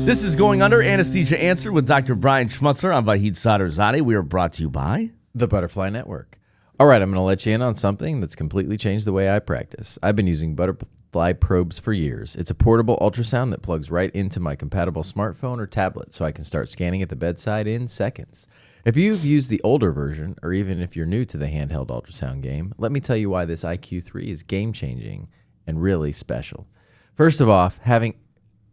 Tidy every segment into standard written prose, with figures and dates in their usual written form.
This is Going Under, Anesthesia Answered with Dr. Brian Schmutzler. I'm Vahid Sadrzadeh. We are brought to you by the Butterfly Network. All right, I'm going to let you in on something that's completely changed the way I practice. I've been using Butterfly probes for years. It's a portable ultrasound that plugs right into my compatible smartphone or tablet, so I can start scanning at the bedside in seconds. If you've used the older version, or even if you're new to the handheld ultrasound game, let me tell you why this IQ3 is game-changing and really special. First of all, having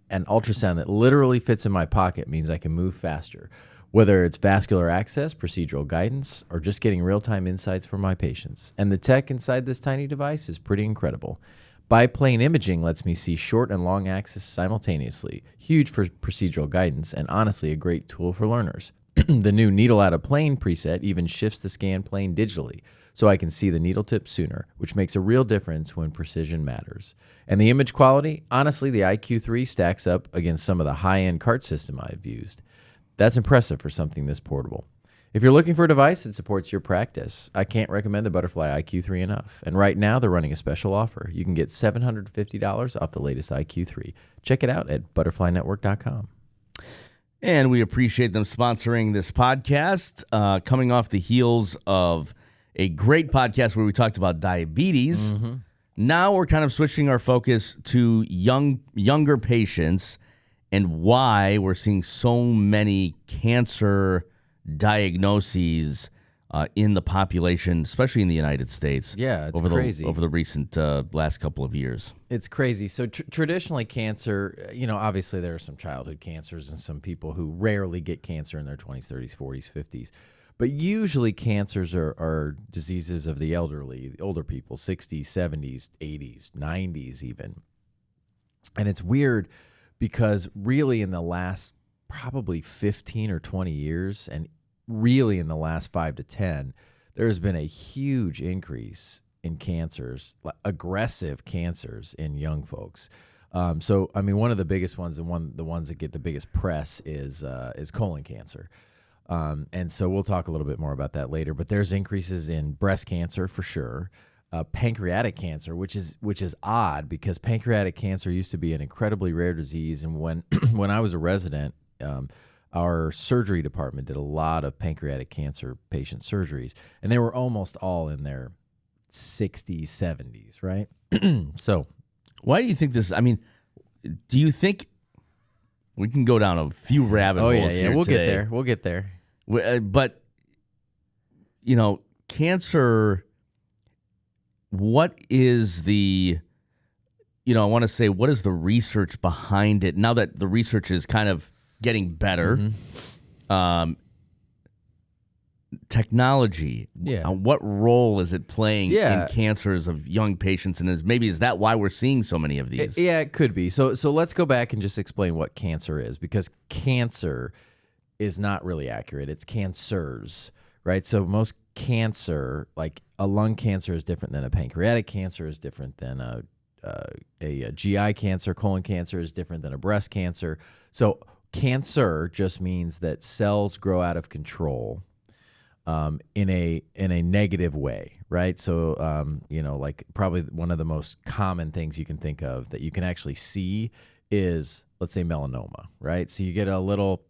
an ultrasound that literally fits in my pocket means I can move faster, whether it's vascular access, procedural guidance, or just getting real-time insights from my patients. And the tech inside this tiny device is pretty incredible. Biplane imaging lets me see short and long axis simultaneously, huge for procedural guidance, and honestly a great tool for learners. The new needle out of plane preset even shifts the scan plane digitally, so I can see the needle tip sooner, which makes a real difference when precision matters. And the image quality, honestly, the IQ3 stacks up against some of the high-end cart system I've used. That's impressive for something this portable. If you're looking for a device that supports your practice, I can't recommend the Butterfly IQ3 enough. And right now, they're running a special offer. You can get $750 off the latest IQ3. Check it out at butterflynetwork.com. And we appreciate them sponsoring this podcast, coming off the heels of a great podcast where we talked about diabetes. Mm-hmm. Now we're kind of switching our focus to younger patients and why we're seeing so many cancer diagnoses in the population, especially in the United States. Yeah, it's crazy. Over the recent last couple of years. It's crazy. So traditionally cancer, obviously there are some childhood cancers and some people who rarely get cancer in their 20s, 30s, 40s, 50s. But usually cancers are diseases of the elderly, the older people, 60s, 70s, 80s, 90s even. And it's weird because really in the last probably 15 or 20 years, and really in the last 5 to 10, there's been a huge increase in cancers, aggressive cancers in young folks. So, I mean, one of the biggest ones, and the ones that get the biggest press is colon cancer. And so we'll talk a little bit more about that later. But there's increases in breast cancer for sure, pancreatic cancer, which is odd because pancreatic cancer used to be an incredibly rare disease. And when when I was a resident, our surgery department did a lot of pancreatic cancer patient surgeries, and they were almost all in their 60s, 70s, right? So why do you think this? I mean, do you think we can go down a few rabbit holes here we'll today. We'll get there. But, cancer, what is the, I want to say, what is the research behind it? Now that the research is kind of getting better, technology, what role is it playing in cancers of young patients? And is that why we're seeing so many of these? It could be. So let's go back and just explain what cancer is, because cancer is not really accurate. It's cancers, right? So most cancer, like a lung cancer is different than a pancreatic cancer, is different than a GI cancer. Colon cancer is different than a breast cancer. So cancer just means that cells grow out of control in a negative way, right? So, like probably one of the most common things you can think of that you can actually see is, let's say, melanoma, right? So you get a little,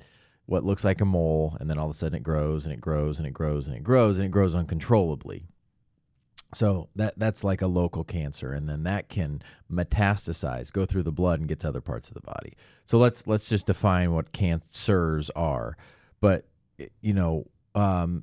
what looks like a mole, and then all of a sudden it grows and it grows and it grows and it grows and it grows uncontrollably. So that's like a local cancer, and then that can metastasize, go through the blood and get to other parts of the body. So let's just define what cancers are. But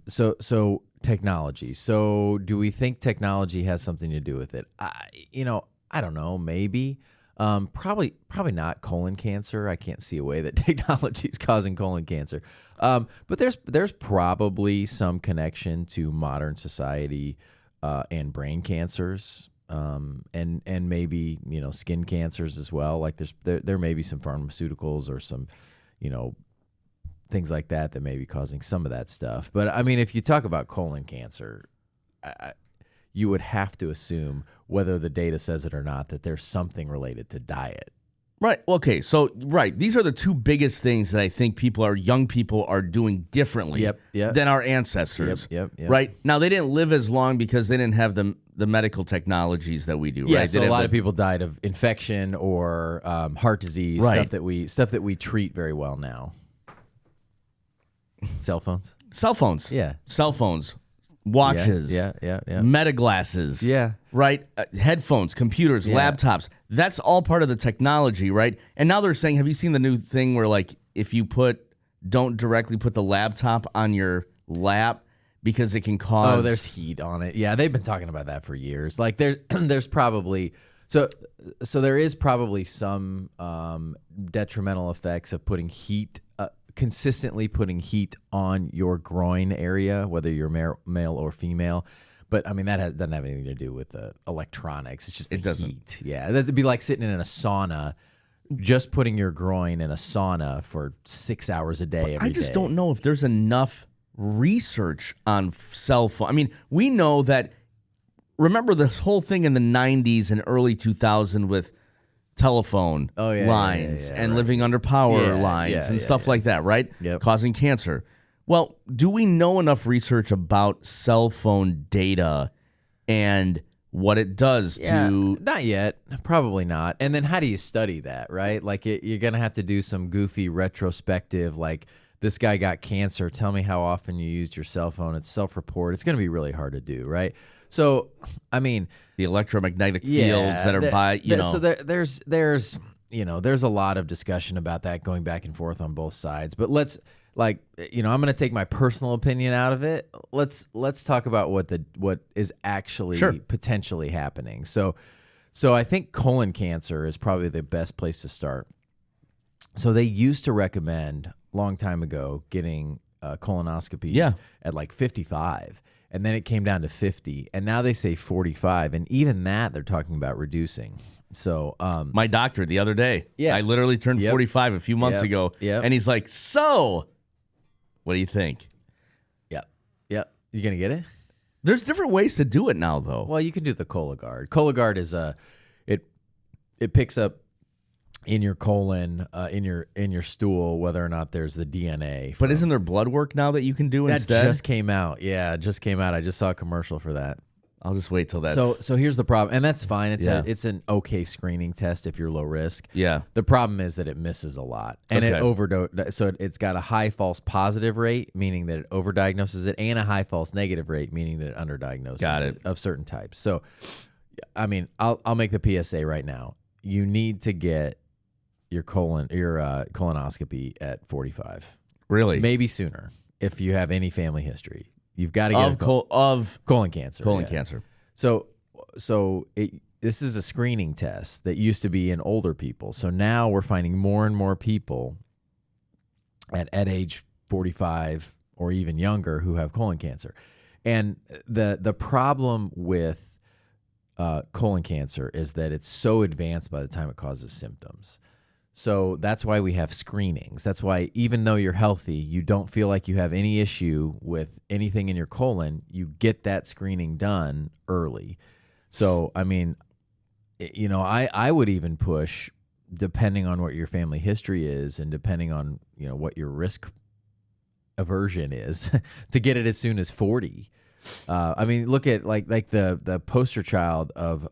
so technology. So do we think technology has something to do with it? I don't know, maybe. Probably not colon cancer. I can't see a way that technology is causing colon cancer. But there's probably some connection to modern society and brain cancers, and maybe skin cancers as well. Like there may be some pharmaceuticals or some things like that may be causing some of that stuff. But I mean, if you talk about colon cancer, you would have to assume, whether the data says it or not, that there's something related to diet Right. Okay. So, right. These are the two biggest things that I think young people are doing differently than our ancestors. Yep. Right. Now, they didn't live as long because they didn't have the medical technologies that we do. Yeah. Right. So a lot of people died of infection or heart disease, Right. stuff that we treat very well now. Cell phones. Yeah. Cell phones. Watches. Yeah. Meta glasses. Yeah. Right. Headphones, computers, laptops. That's all part of the technology, right? And now they're saying, have you seen the new thing where, like, if you don't directly put the laptop on your lap because it can cause... Oh, there's heat on it. Yeah, they've been talking about that for years. Like, there's probably... So there is probably some detrimental effects of putting heat... consistently putting heat on your groin area, whether you're male or female. But I mean, doesn't have anything to do with the electronics. It's just the heat. Yeah, that'd be like sitting in a sauna, just putting your groin in a sauna for 6 hours a day. I just don't know if there's enough research on cell phone. I mean, we know that. Remember this whole thing in the 90s and early 2000s with telephone lines and living under power lines and stuff like that, right? Yep. Causing cancer. Well, do we know enough research about cell phone data and what it does to... Not yet. Probably not. And then how do you study that, right? Like you're going to have to do some goofy retrospective, like this guy got cancer. Tell me how often you used your cell phone. It's self-report. It's going to be really hard to do, right? So, I mean... The electromagnetic fields that are So there's a lot of discussion about that going back and forth on both sides. But let's... I'm going to take my personal opinion out of it. Let's talk about what is actually potentially happening. So I think colon cancer is probably the best place to start. So they used to recommend long time ago getting colonoscopies at like 55, and then it came down to 50, and now they say 45, and even that they're talking about reducing. So my doctor the other day, I literally turned 45 a few months ago, and he's like, so what do you think? Yep. You gonna get it? There's different ways to do it now, though. Well, you can do the Cologuard. Cologuard is it picks up in your colon, in your stool, whether or not there's the DNA. But isn't there blood work now that you can do instead? That just came out. Yeah, it just came out. I just saw a commercial for that. I'll just wait till that's... So here's the problem, and that's fine. It's an okay screening test if you're low risk. Yeah. The problem is that it misses a lot, and it overdose. So it's got a high false positive rate, meaning that it overdiagnoses it, and a high false negative rate, meaning that it underdiagnoses it of certain types. So, I mean, I'll make the PSA right now. You need to get your colonoscopy at 45. Really? Maybe sooner if you have any family history. You've got to get of colon cancer. Colon cancer. So this is a screening test that used to be in older people. So now we're finding more and more people at age 45 or even younger who have colon cancer. And the problem with colon cancer is that it's so advanced by the time it causes symptoms. So that's why we have screenings. That's why even though you're healthy, you don't feel like you have any issue with anything in your colon, you get that screening done early. So, I mean, I would even push, depending on what your family history is and depending on, what your risk aversion is, to get it as soon as 40. I mean, look at like the poster child of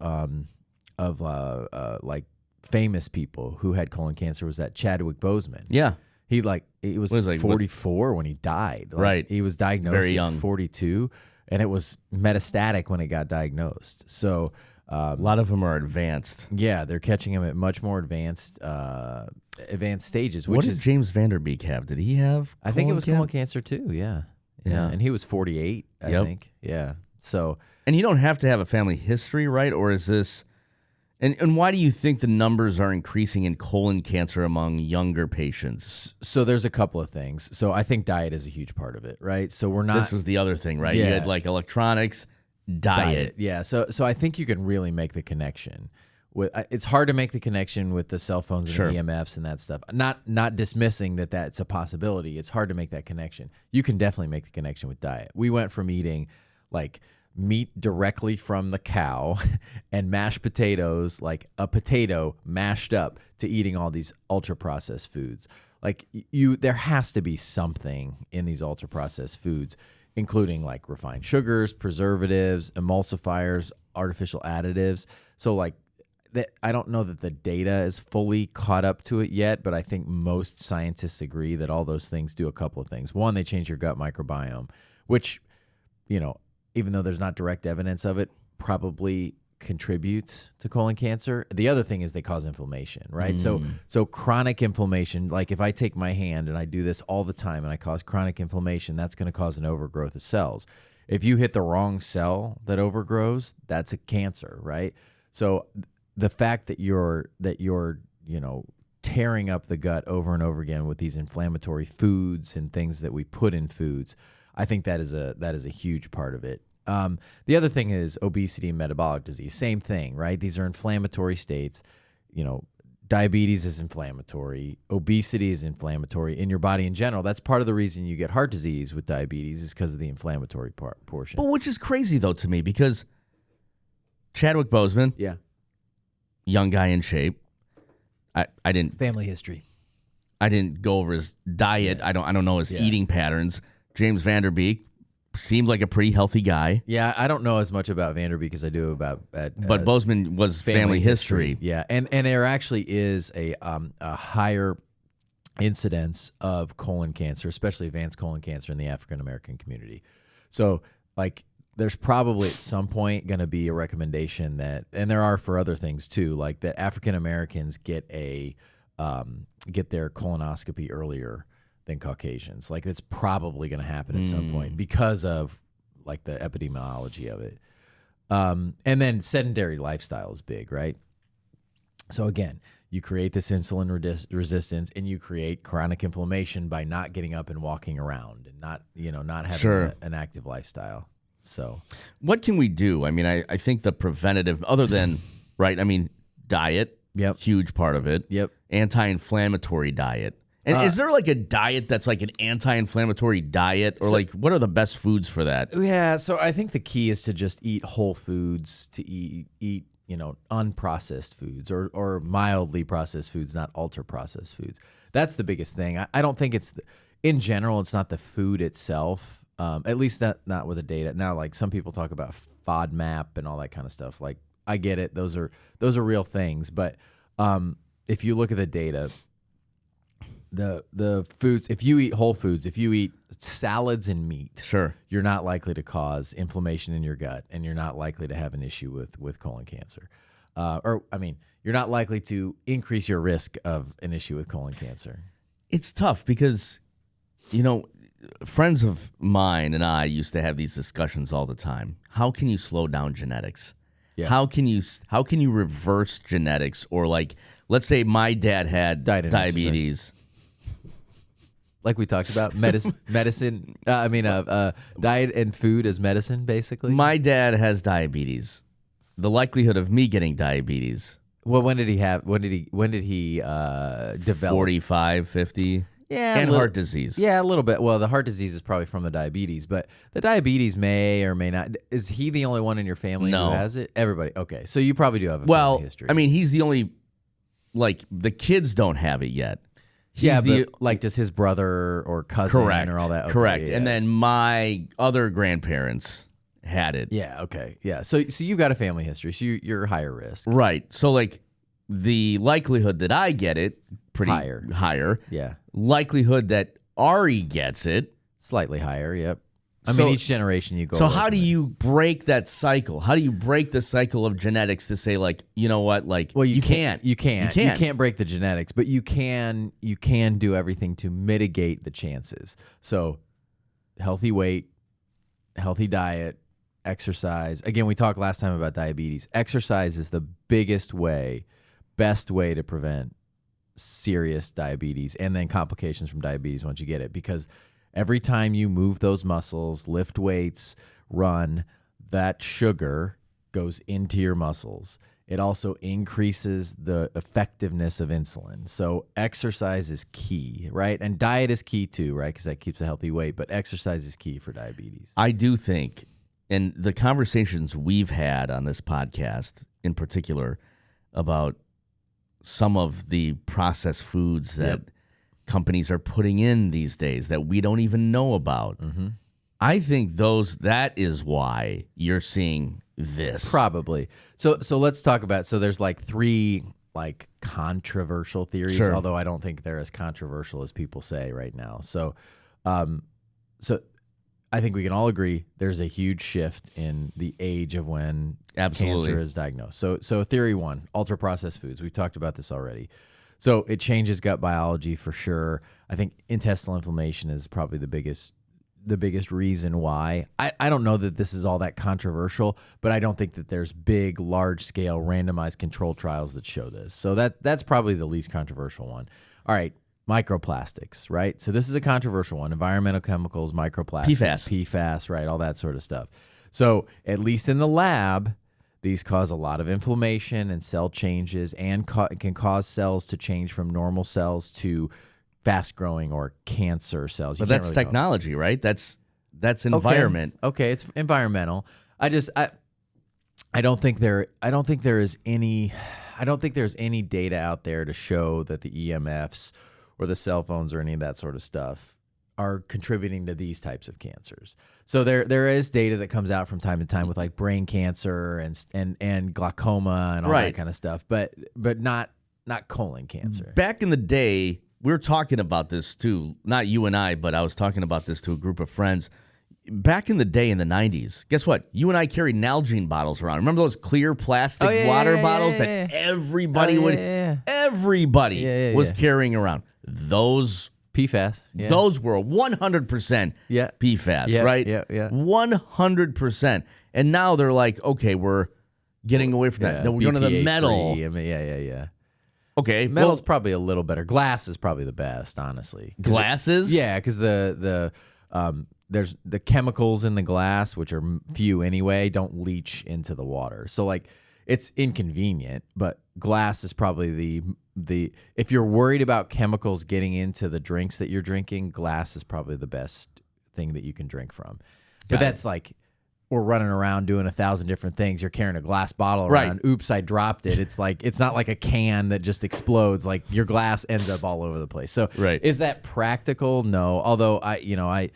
famous people who had colon cancer was that Chadwick Boseman. Yeah. He was 44 when he died. Right. He was diagnosed very young. at 42, and it was metastatic when it got diagnosed. So a lot of them are advanced. Yeah, they're catching him at much more advanced stages. What did James Vanderbeek have? Did he have I think it was colon cancer too, yeah. And he was 48, I think. Yeah. So, and you don't have to have a family history, right? Or is this... And why do you think the numbers are increasing in colon cancer among younger patients? So there's a couple of things. So I think diet is a huge part of it, right? So we're not... This was the other thing, right? Yeah. You had like electronics, diet. Yeah. So I think you can really make the connection. It's hard to make the connection with the cell phones and the EMFs and that stuff. Not dismissing that that's a possibility. It's hard to make that connection. You can definitely make the connection with diet. We went from eating like meat directly from the cow and mashed potatoes, like a potato mashed up, to eating all these ultra processed foods. Like there has to be something in these ultra processed foods, including like refined sugars, preservatives, emulsifiers, artificial additives. So like I don't know that the data is fully caught up to it yet, but I think most scientists agree that all those things do a couple of things. One, they change your gut microbiome, which, even though there's not direct evidence of it, probably contributes to colon cancer. The other thing is they cause inflammation, right? So chronic inflammation, like if I take my hand and I do this all the time and I cause chronic inflammation, that's going to cause an overgrowth of cells. If you hit the wrong cell that overgrows, that's a cancer, right? So the fact that you're tearing up the gut over and over again with these inflammatory foods and things that we put in foods, I think that is a huge part of it. The other thing is obesity and metabolic disease. Same thing, right? These are inflammatory states. Diabetes is inflammatory. Obesity is inflammatory in your body in general. That's part of the reason you get heart disease with diabetes, is because of the inflammatory portion. But which is crazy, though, to me, because Chadwick Boseman, Yeah. young guy in shape. I didn't Family history. I didn't go over his diet. I don't know his eating patterns. James Van Der Beek seemed like a pretty healthy guy. Yeah, I don't know as much about Van Der Beek as I do about but Boseman was family history. Yeah, and there actually is a higher incidence of colon cancer, especially advanced colon cancer, in the African American community. So, like, there's probably at some point going to be a recommendation that, and there are for other things too, like that African Americans get their colonoscopy earlier than Caucasians. Like, it's probably going to happen at some point because of like the epidemiology of it. And then sedentary lifestyle is big, right? So again, you create this insulin resistance, and you create chronic inflammation by not getting up and walking around and not having an active lifestyle. So what can we do? I mean, I think the preventative, other than, right, I mean, diet, huge part of it. Yep. Anti-inflammatory diet. And is there like a diet that's like an anti-inflammatory diet, or like what are the best foods for that? Yeah, so I think the key is to just eat whole foods, to eat unprocessed foods or mildly processed foods, not ultra processed foods. That's the biggest thing. I don't think in general, it's not the food itself. At least not with the data. Now, like, some people talk about FODMAP and all that kind of stuff. Like, I get it. Those are real things. But if you look at the data, the foods, if you eat whole foods, if you eat salads and meat, you're not likely to cause inflammation in your gut, and you're not likely to have an issue with colon cancer. You're not likely to increase your risk of an issue with colon cancer. It's tough because, friends of mine and I used to have these discussions all the time. How can you slow down genetics? Yeah. How can you reverse genetics? Or, like, let's say my dad had diabetes. Like we talked about, diet and food as medicine, basically. My dad has diabetes. The likelihood of me getting diabetes. Well, when did he develop? 45, 50. Yeah, and heart disease. Yeah, a little bit. Well, the heart disease is probably from the diabetes, but the diabetes may or may not. Is he the only one in your family who has it? Everybody. Okay, so you probably do have a family history. I mean, he's the only, like, the kids don't have it yet. Does his brother or cousin or all that? Okay, correct. Yeah. And then my other grandparents had it. Yeah, okay. Yeah, so you've got a family history, so you're higher risk. Right. So, like, the likelihood that I get it, pretty higher. Yeah. Likelihood that Ari gets it, slightly higher, yep. I mean, each generation you go. So how do you break that cycle? How do you break the cycle of genetics to say, like, you know what, like, well, you can't break the genetics, but you can do everything to mitigate the chances. So healthy weight, healthy diet, exercise. Again, we talked last time about diabetes. Exercise is the best way to prevent serious diabetes and then complications from diabetes once you get it, because every time you move those muscles, lift weights, run, that sugar goes into your muscles. It also increases the effectiveness of insulin. So exercise is key, right? And diet is key too, right? Because that keeps a healthy weight, but exercise is key for diabetes. I do think and the conversations we've had on this podcast in particular about some of the processed foods that companies are putting in these days that we don't even know about. Mm-hmm. I think that is why you're seeing this. Probably. So let's talk about, so there's like 3 like controversial theories, Sure. although I don't think they're as controversial as people say right now. So I think we can all agree there's a huge shift in the age of when Absolutely. cancer is diagnosed. So theory 1, ultra-processed foods. We talked about this already. So it changes gut biology for sure. I think intestinal inflammation is probably the biggest reason why. I don't know that this is all that controversial, but I don't think that there's big, large-scale randomized controlled trials that show this. So that's probably the least controversial one. All right, microplastics, right? So this is a controversial one. Environmental chemicals, microplastics. PFAS, right, all that sort of stuff. So at least in the lab, these cause a lot of inflammation and cell changes and can cause cells to change from normal cells to fast-growing or cancer cells. But that's technology, right? That's environment. Okay, it's environmental. I don't think there's any data out there to show that the EMFs or the cell phones or any of that sort of stuff are contributing to these types of cancers. So there is data that comes out from time to time with like brain cancer and glaucoma and all that kind of stuff, but not colon cancer. Back in the day, we were talking about this too, not you and I, but I was talking about this to a group of friends. Back in the day in the 90s, guess what? You and I carried Nalgene bottles around. Remember those clear plastic water bottles that everybody was carrying around? Those PFAS. Yeah. Those were 100% PFAS, right? Yeah. 100%. And now they're like, okay, we're getting away from that. Then we're going to the metal. Yeah. Okay, metal's probably a little better. Glass is probably the best, honestly. Glasses? Yeah, because there's the chemicals in the glass, which are few anyway, don't leach into the water. So like it's inconvenient, but glass is probably the if you're worried about chemicals getting into the drinks that you're drinking, glass is probably the best thing that you can drink from. But that's like we're running around doing 1,000 different things. You're carrying a glass bottle around. Oops, I dropped it. It's like it's not like a can that just explodes. Like your glass ends up all over the place. So is that practical? No. Although I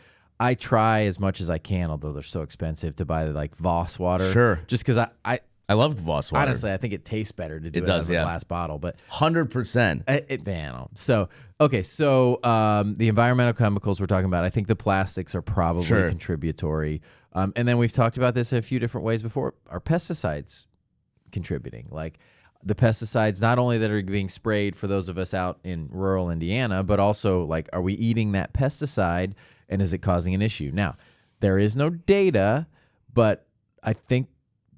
try as much as I can, although they're so expensive, to buy like Voss water. Sure. Just because I loved Voss water. Honestly, I think it tastes better to do it out of a glass bottle. But 100%. So the environmental chemicals we're talking about, I think the plastics are probably contributory. And then we've talked about this in a few different ways before. Are pesticides contributing? Like the pesticides, not only that are being sprayed for those of us out in rural Indiana, but also like, are we eating that pesticide and is it causing an issue? Now, there is no data, but I think,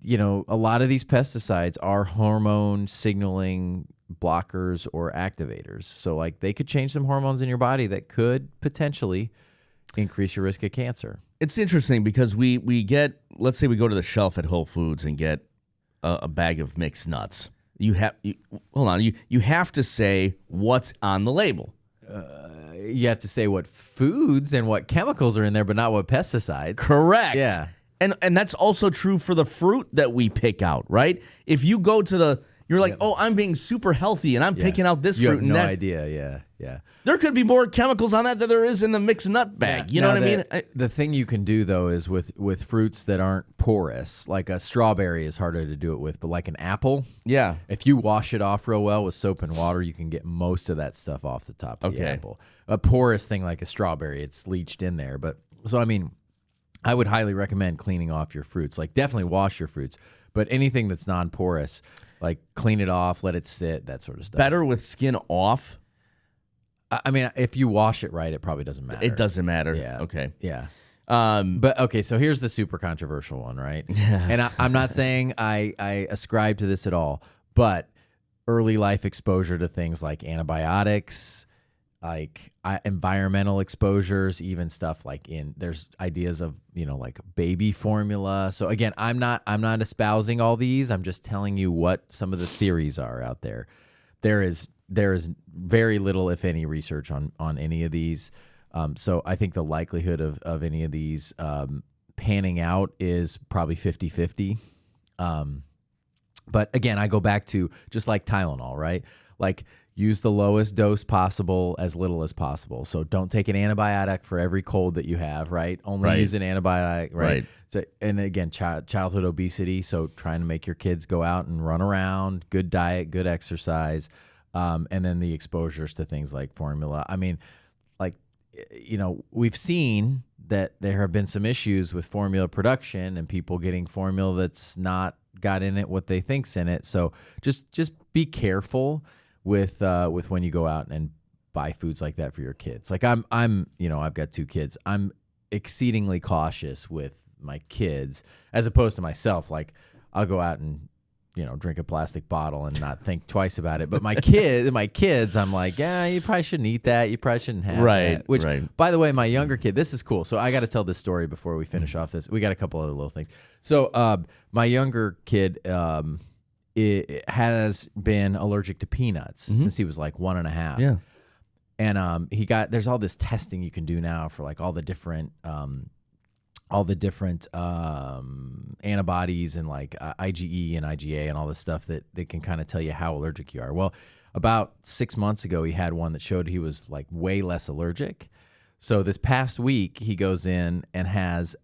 a lot of these pesticides are hormone signaling blockers or activators. So like they could change some hormones in your body that could potentially increase your risk of cancer. It's interesting because we get, let's say we go to the shelf at Whole Foods and get a bag of mixed nuts. You have to say what's on the label. You have to say what foods and what chemicals are in there, but not what pesticides. Correct. Yeah. And that's also true for the fruit that we pick out, right? If you go to you're like, oh, I'm being super healthy and I'm picking out this fruit. You have and no that. idea. Yeah. There could be more chemicals on that than there is in the mixed nut bag. You know what I mean? The thing you can do, though, is with fruits that aren't porous, like a strawberry is harder to do it with, but like an apple, if you wash it off real well with soap and water, you can get most of that stuff off the top of the apple. A porous thing like a strawberry, it's leached in there. But so, I mean, I would highly recommend cleaning off your fruits. Like definitely wash your fruits, but anything that's non-porous, like clean it off, let it sit, that sort of stuff. Better with skin off? I mean, if you wash it right, it probably doesn't matter. It doesn't matter. Yeah. Okay. Yeah. But okay, so here's the super controversial one, right? And I'm not saying I ascribe to this at all, but early life exposure to things like antibiotics, like environmental exposures, even stuff like there's ideas of, like baby formula. So again, I'm not espousing all these. I'm just telling you what some of the theories are out there. There is very little, if any, research on any of these. So I think the likelihood of any of these panning out is probably 50-50. But again, I go back to just like Tylenol, right? Like use the lowest dose possible, as little as possible. So don't take an antibiotic for every cold that you have, right? Only use an antibiotic, right? So, and again, childhood obesity. So trying to make your kids go out and run around, good diet, good exercise. And then the exposures to things like formula. I mean, like, we've seen that there have been some issues with formula production and people getting formula that's not got in it what they think's in it. So just be careful with when you go out and buy foods like that for your kids. Like I'm I've got 2 kids. I'm exceedingly cautious with my kids as opposed to myself. Like I'll go out and drink a plastic bottle and not think twice about it. But my kids, I'm like, yeah, you probably shouldn't eat that. You probably shouldn't have that. Which, by the way, my younger kid, this is cool. So I got to tell this story before we finish off this. We got a couple other little things. So my younger kid it has been allergic to peanuts since he was like 1.5. Yeah. And there's all this testing you can do now for like all the different antibodies and like IgE and IgA and all this stuff that can kind of tell you how allergic you are. Well, about 6 months ago, he had one that showed he was like way less allergic. So this past week, he goes in and has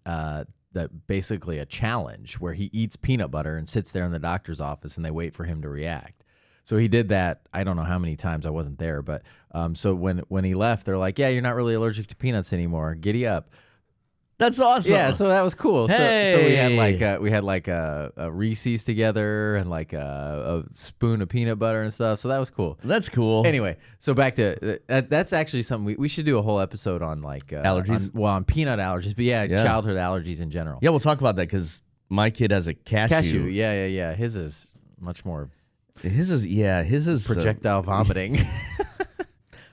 basically a challenge where he eats peanut butter and sits there in the doctor's office and they wait for him to react. So he did that. I don't know how many times. I wasn't there, but so when he left, they're like, yeah, you're not really allergic to peanuts anymore. Giddy up. That's awesome. Yeah, so that was cool. Hey. So we had like a Reese's together and like a spoon of peanut butter and stuff. So that was cool. That's cool. Anyway, so back to that's actually something we should do a whole episode on, like allergies. On peanut allergies, but yeah, childhood allergies in general. Yeah, we'll talk about that because my kid has a cashew. Yeah. His is much more. His is projectile vomiting.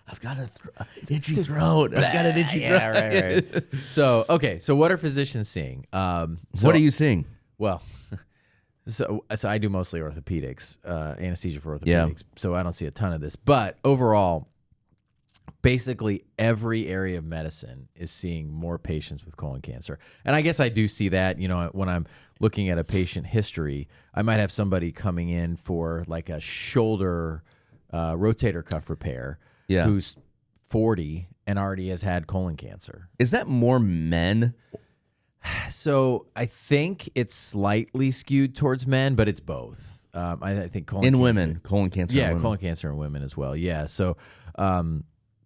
I've got an itchy throat. I've got an itchy throat. Yeah, right. So what are physicians seeing? What are you seeing? Well, so I do mostly orthopedics, anesthesia for orthopedics. So I don't see a ton of this, but overall, basically every area of medicine is seeing more patients with colon cancer. And I guess I do see that, when I'm looking at a patient history, I might have somebody coming in for like a shoulder rotator cuff repair. Yeah. Who's 40 and already has had colon cancer. Is that more men? So I think it's slightly skewed towards men, but it's both. I think colon cancer. Women, colon cancer. Yeah, in women. colon cancer in women as well. Yeah, so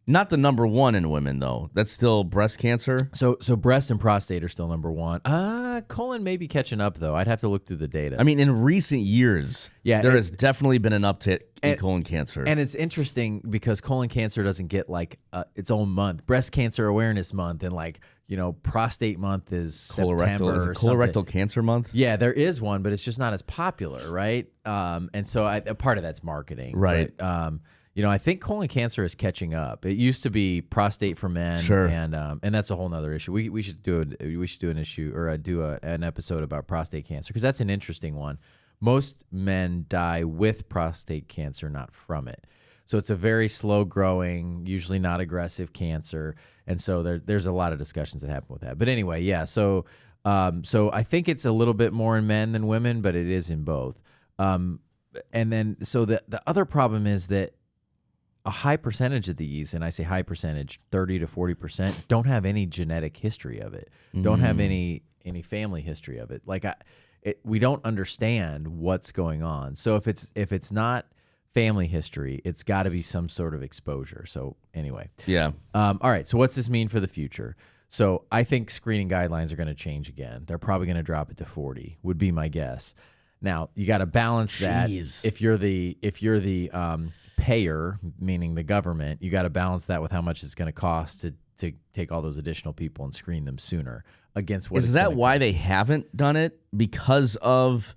not the number one in women though. That's still breast cancer. So breast and prostate are still number one. Colon may be catching up though. I'd have to look through the data. I mean, in recent years, there has definitely been an uptick in colon cancer. And it's interesting because colon cancer doesn't get like its own month. Breast Cancer Awareness Month and like prostate month is September. Is it colorectal cancer month? Yeah, there is one, but it's just not as popular, right? And so a part of that's marketing, right? But, I think colon cancer is catching up. It used to be prostate for men, sure, and that's a whole nother issue. We should do an issue or an episode about prostate cancer because that's an interesting one. Most men die with prostate cancer, not from it. So it's a very slow growing, usually not aggressive cancer, and so there's a lot of discussions that happen with that. But anyway, yeah. So I think it's a little bit more in men than women, but it is in both. And then so the other problem is that a high percentage of these, and I say high percentage, 30 to 40%, don't have any genetic history of it. Don't have any family history of it. Like we don't understand what's going on. So if it's not family history, it's got to be some sort of exposure. So anyway, yeah. All right. So what's this mean for the future? So I think screening guidelines are going to change again. They're probably going to drop it to 40. Would be my guess. Now you got to balance that. If you're the payer, meaning the government, you got to balance that with how much it's going to cost to take all those additional people and screen them sooner against what. Is that why they haven't done it? Because of.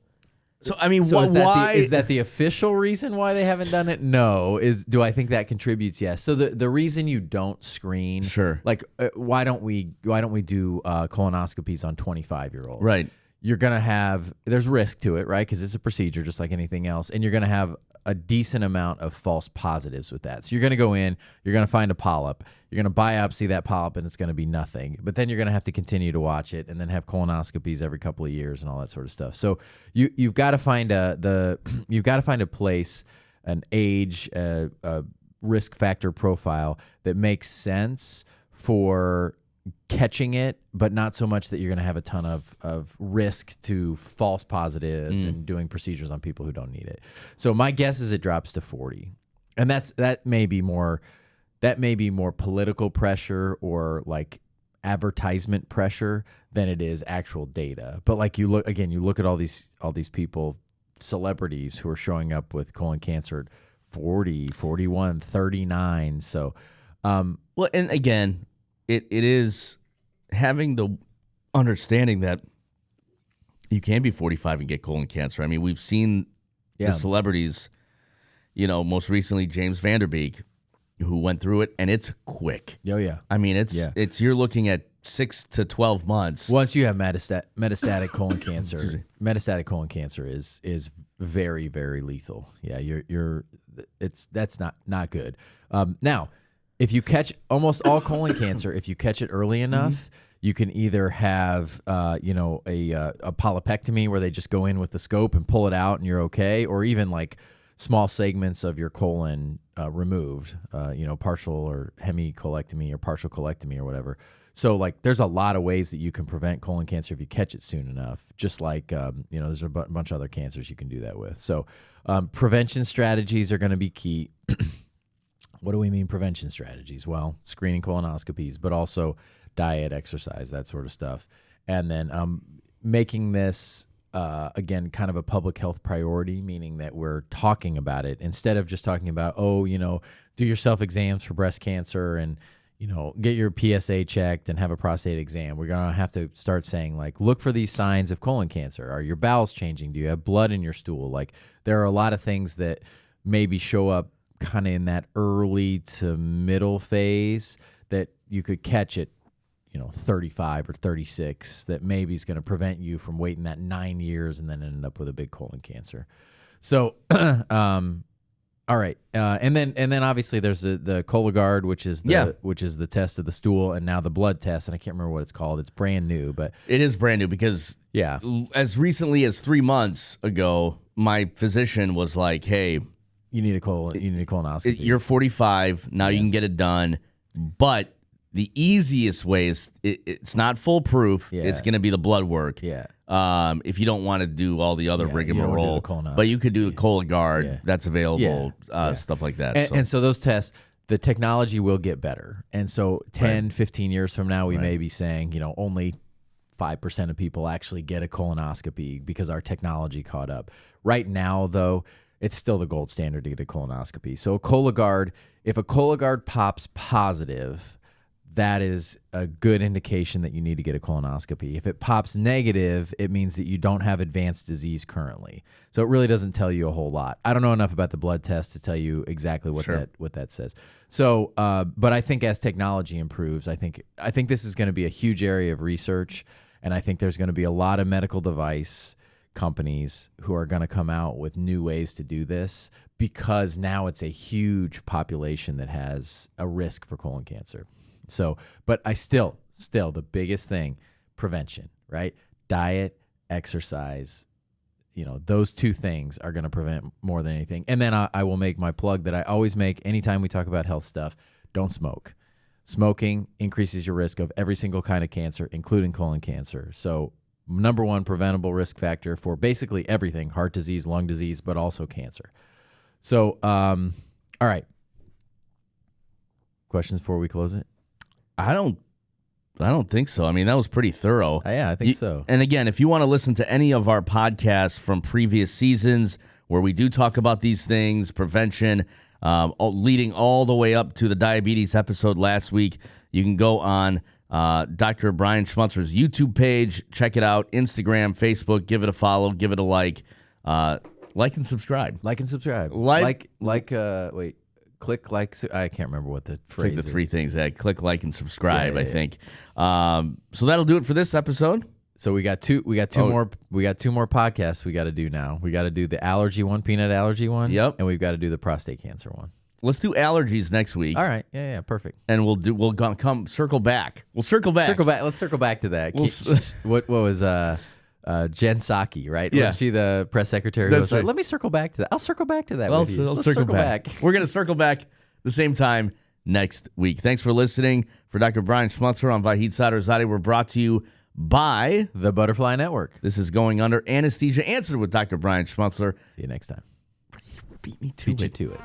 So I mean, why is that the official reason why they haven't done it? No. Do I think that contributes? Yes. So the reason you don't screen, sure, like why don't we do colonoscopies on 25-year-olds? Right. You're gonna have there's risk to it, right? Because it's a procedure just like anything else, and you're gonna have a decent amount of false positives with that. So you're going to go in, you're going to find a polyp, you're going to biopsy that polyp, and it's going to be nothing. But then you're going to have to continue to watch it, and then have colonoscopies every couple of years and all that sort of stuff. So you've got to find a place, an age, a risk factor profile that makes sense for catching it, but not so much that you're going to have a ton of risk to false positives and doing procedures on people who don't need it. So my guess is it drops to 40. And that may be more political pressure or like advertisement pressure than it is actual data. But like you look at all these people, celebrities who are showing up with colon cancer at 40, 41, 39. So well, and again, it is having the understanding that you can be 45 and get colon cancer. I mean, we've seen the celebrities, most recently James Van Der Beek, who went through it, and it's quick. Oh, yeah. I mean, it's you're looking at 6 to 12 months. Once you have metastatic colon cancer, metastatic colon cancer is very, very lethal. Yeah, that's not good. Now, if you catch almost all colon cancer, if you catch it early enough, you can either have a polypectomy where they just go in with the scope and pull it out and you're okay, or even like small segments of your colon removed, partial or hemicolectomy or partial colectomy or whatever. So like there's a lot of ways that you can prevent colon cancer if you catch it soon enough, just like, there's a bunch of other cancers you can do that with. So prevention strategies are going to be key. What do we mean prevention strategies? Well, screening colonoscopies, but also diet, exercise, that sort of stuff. And then making this, again, kind of a public health priority, meaning that we're talking about it instead of just talking about, do your self-exams for breast cancer and, get your PSA checked and have a prostate exam. We're going to have to start saying, like, look for these signs of colon cancer. Are your bowels changing? Do you have blood in your stool? Like, there are a lot of things that maybe show up kind of in that early to middle phase that you could catch at 35 or 36 that maybe is going to prevent you from waiting that 9 years and then end up with a big colon cancer. So all right, and then obviously there's the Cologuard, which is the test of the stool, and now the blood test, and I can't remember what it's called. It's brand new, but it is brand new because as recently as 3 months ago, my physician was like, "Hey, you need a colonoscopy. You're 45 now. You can get it done, but the easiest way is it's not foolproof. Yeah. It's going to be the blood work. Yeah. If you don't want to do all the other rigmarole, but you could do the Cologuard. Yeah. That's available. Stuff like that. And so those tests, the technology will get better. And so 10, 15 years from now, we may be saying, only 5% of people actually get a colonoscopy because our technology caught up. Right now, though, it's still the gold standard to get a colonoscopy. So if a Cologuard pops positive, that is a good indication that you need to get a colonoscopy. If it pops negative, it means that you don't have advanced disease currently. So it really doesn't tell you a whole lot. I don't know enough about the blood test to tell you exactly what that says. So, but I think as technology improves, I think this is going to be a huge area of research, and I think there's going to be a lot of medical device companies who are going to come out with new ways to do this because now it's a huge population that has a risk for colon cancer. So, but I still the biggest thing, prevention, right? Diet, exercise, those two things are going to prevent more than anything. And then I will make my plug that I always make anytime we talk about health stuff: don't smoke. Smoking increases your risk of every single kind of cancer, including colon cancer. So number one preventable risk factor for basically everything: heart disease, lung disease, but also cancer. So, all right. Questions before we close it? I don't think so. I mean, that was pretty thorough. Yeah, I think so. And again, if you want to listen to any of our podcasts from previous seasons where we do talk about these things, prevention, leading all the way up to the diabetes episode last week, you can go on Dr. Brian Schmutzler's YouTube page. Check it out. Instagram, Facebook. Give it a follow. Give it a like. Like and subscribe. Click like. I can't remember what the phrase is. Like the three things. Click, like, and subscribe, I think. So that'll do it for this episode. So we got two more podcasts we got to do now. We got to do the allergy one, peanut allergy one. Yep. And we've got to do the prostate cancer one. Let's do allergies next week. All right. Yeah, perfect. And we'll come circle back. We'll circle back. Let's circle back to that. What was Jen Psaki, right? Yeah. Wasn't she the press secretary? That's was like, right. let me circle back to that. I'll circle back to that with you. I'll Let's circle back. We're going to circle back the same time next week. Thanks for listening. For Dr. Brian Schmutzler on Vahid Sadarzadeh, we're brought to you by the Butterfly Network. This is Going Under. Anesthesia Answered with Dr. Brian Schmutzler. See you next time. Beat me to Beat it. you to it.